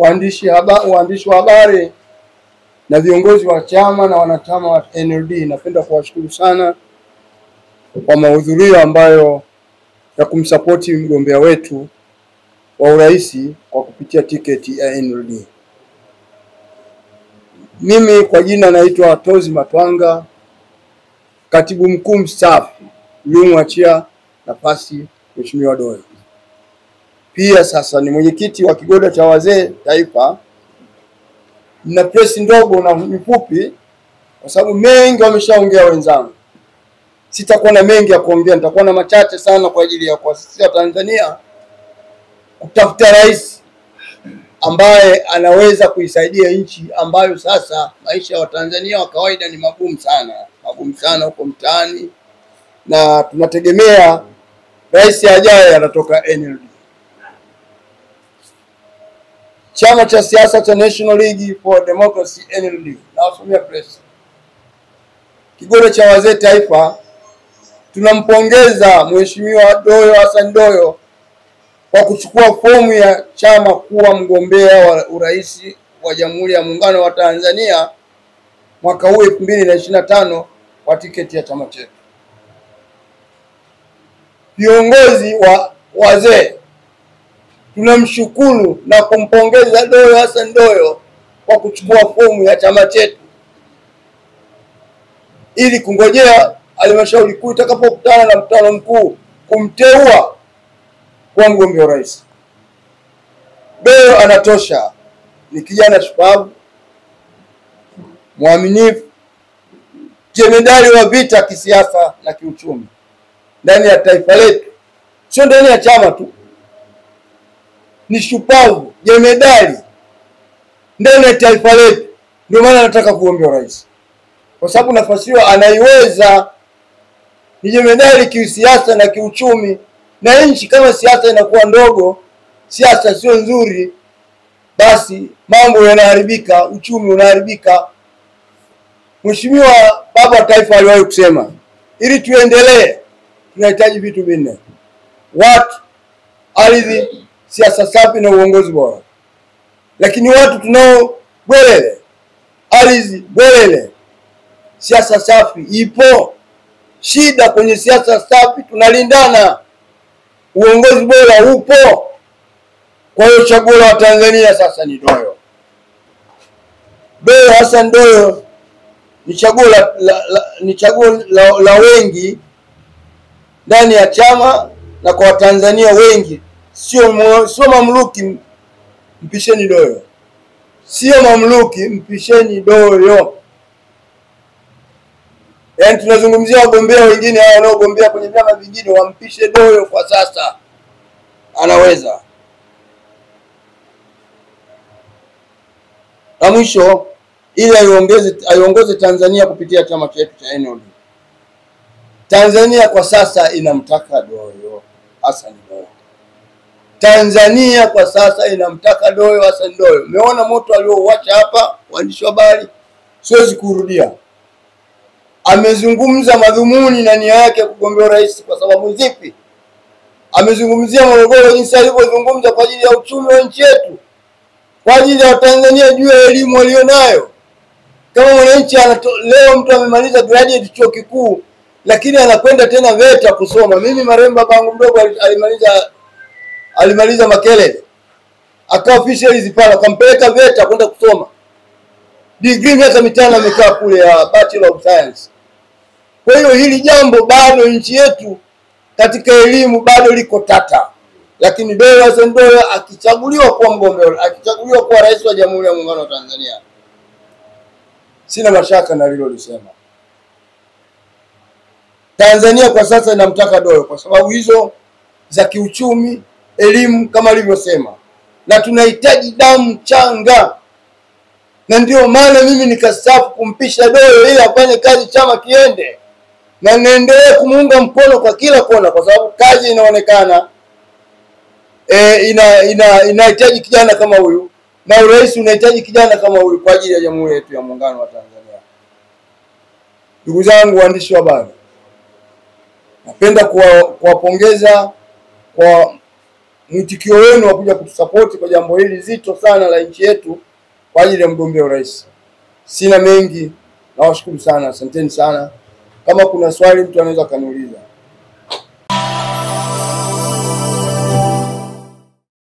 waandishi wa habari na viongozi wa chama na wanachama wa NLD, napenda kuwashukuru sana kwa mahudhurio ambayo ya kumsapoti mgombea wetu wa urais kwa kupitia tiketi ya NLD. Mimi kwa jina naitwa Tozi Matwanga, katibu mkuu mstaafu uliyomwachia nafasi Mheshimiwa Doyo. Pia sasa ni mwenyekiti wa kigoda cha wazee taifa. Na press ndogo na mfupi kwa sababu mengi wameshaongea wenzangu. Sitakuwa na mengi ya kuongea, nitakuwa na machache sana kwa ajili ya kuasisia Tanzania kutafuta rais ambaye anaweza kuisaidia nchi ambayo sasa maisha ya Tanzania wa kawaida ni magumu sana huko mtaani, na tunategemea rais ajaye anatoka NLD. Chama cha siasa cha National League for Democracy NLD, nawasomea press. Kigoda cha wazee taifa, tunampongeza Mheshimiwa Doyo Hassan Doyo kwa kuchukua fomu ya chama kuwa mgombea wa urais wa Jamhuri ya Muungano wa Tanzania mwaka huu 2025 kwa tiketi ya chama chetu. Viongozi wa wazee, tunamshukuru na kumpongeza Doyo Hassan Doyo kwa kuchukua fomu ya chama chetu ili kungojea halmashauri kuu itakapokutana na mkutano mkuu kumteua kuwa mgombea wa rais. Doyo anatosha, ni kijana shupavu, mwaminifu, jemedari wa vita kisiasa na kiuchumi ndani ya taifa letu, sio ndani ya chama tu. Ni shupavu, jemedari ndani ya taifa letu. Ndio maana anataka kugombea rais, kwa sababu nafasi hiyo anaiweza. Ni jemedari kisiasa na kiuchumi, na nchi kama siasa inakuwa ndogo, siasa sio nzuri, basi mambo yanaharibika, uchumi unaharibika. Mheshimiwa baba wa taifa aliwahi kusema, ili tuendelee tunahitaji vitu vinne: watu, ardhi, siasa safi na uongozi bora. Lakini watu tunao bwelele, ardhi bwelele, siasa safi ipo. Shida kwenye siasa safi tunalindana, uongozi bora upo. Kwa hiyo chaguo la Tanzania sasa ni Doyo. Doyo Hassan Doyo ni chaguo la wengi ndani ya chama na kwa Watanzania wengi. Sio mamluki, mpisheni Doyo. Sio mamluki, mpisheni Doyo. Yaani tunazungumzia wagombea wengine hao wanaogombea kwenye vyama vingine, wampishe Doyo kwa sasa. Anaweza. Na mwisho, ili aiongoze Tanzania kupitia chama chetu cha NLD. Tanzania kwa sasa inamtaka Doyo Hassan Doyo. Tanzania kwa sasa inamtaka Doyo Hassan Doyo. Umeona moto aliouacha hapa, waandishi wa habari, siwezi kurudia. Amezungumza madhumuni na nia yake kugombea rais kwa sababu zipi? Amezungumzia Morogoro, jinsi alivyozungumza kwa ajili ya uchumi wa nchi yetu, kwa ajili ya Tanzania juu ya elimu walionayo. Kama mwananchi leo mtu amemaliza graduate chuo kikuu lakini anakwenda tena VETA kusoma. Mimi marembo babangu mdogo alimaliza Makerere, akawa officials pala, kampeleka VETA kwenda kusoma. Degree miaka 5 amekaa kule ya Bachelor of Science. Kwa hiyo hili jambo bado nchi yetu katika elimu bado liko tata. Lakini Doyo Hassan Doyo akichaguliwa kuwa mgombea, akichaguliwa kuwa rais wa Jamhuri ya Muungano wa Tanzania, sina mashaka na hilo lisema. Tanzania kwa sasa inamtaka Doyo kwa sababu hizo za kiuchumi, elimu kama alivyosema. Na tunahitaji damu changa. Na ndio maana mimi nikastaafu kumpisha Doyo ili afanye kazi chama kiende. Na naendelee kumuunga mkono kwa kila kona kwa sababu kazi inaonekana inahitaji kijana kama huyu, na urais unahitaji kijana kama huyu kwa ajili ya Jamhuri yetu ya Muungano wa Tanzania. Ndugu zangu waandishi wa habari, napenda kuwapongeza kwa mwitikio wenu wa kuja kutusupport kwa jambo hili zito sana la nchi yetu kwa ajili ya mgombea urais. Sina mengi, nawashukuru sana, asanteni sana. Kama kuna swali mtu anaweza kaniuliza.